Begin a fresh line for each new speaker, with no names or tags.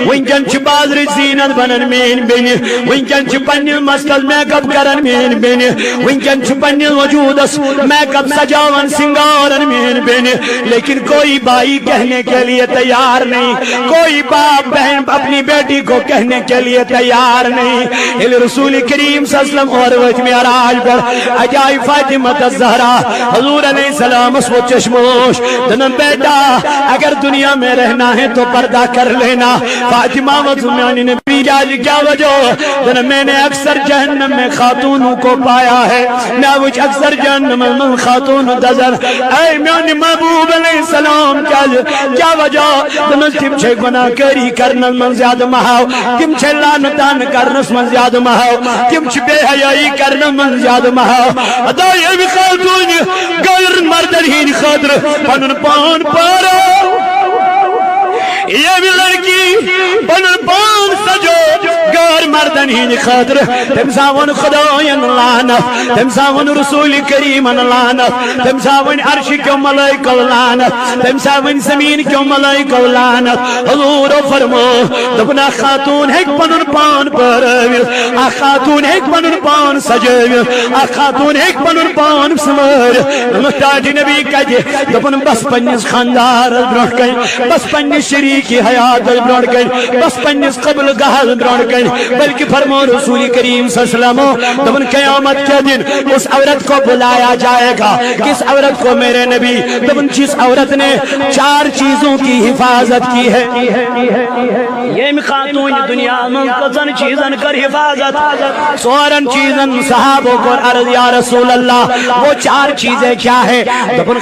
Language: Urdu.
ونکن چھ بازر زینت بنن مین بین ونکن چھ پنن مسکل میک اپ کرن مین بین ونکن چھ پنن وجودس میک اپ سجاون سنگارن مین بین لیکن کوئی بھائی کہنے کے لیے تیار نہیں کوئی باپ بہن اپنی بیٹی کو کہنے کے لیے تیار نہیں رسول کریم صلی اللہ علیہ وسلم اور وقت معراج پر اجائی فاطمہ الزہرا حضور علیہ السلام اس وہ چشموش دنم بیٹا اگر دنیا میں رہنا ہے تو پردہ کر لینا فاطمہ وزمیانی نے بیجاج کیا وجہ دنم میں نے اکثر جہنم میں خاتونوں کو پایا ہے ناوچ اکثر جہنم میں خاتون دزر اے میانی محبوب علیہ السلام کیا وجہ دنم تم چھے گناہ کری کرنن من زیادہ مہاو تم چھے لانتان کرنس من زیادہ مہاو تم چھے بے حیائی کرنن من زیادہ مہاو ادا یہ بھی خاتون غیر مردن ہی خاطر پنن پان پارو یہ بھی لڑکی پنن پان سجو غیر مردن ہی خاطر تمساون خداین لعنت تمساون رسول کریم لعنت تمساون عرش کیوں ملائکہ لعنت تمساون زمین کیوں ملائکہ لعنت حضور فرمو دبنا خاتون ہے پنن پان پرویل آ خاتون ہے پنن پان سجویل آ خاتون ہے پنن پان سمر محتاج نبی کجے دبن بس پنس خاندار برونٹ کن بس پنس شریکی حیات برونٹ کن بس پنس قبل گہل برونٹ کن بلکہ فرمو رسول کریم صلی اللہ علیہ وسلم دبن قیامت کے دن اس عورت کو بلایا جائے گا کس عورت کو میرے نبی دبن جس عورت نے 4 چیزوں کی حفاظت کی ہے یہ خاتون دنیا میں کسن چیزن کر حفاظت سورن چیزن صحابوں کو عرض یا رسول اللہ وہ 4 چیزیں کیا ہے دبن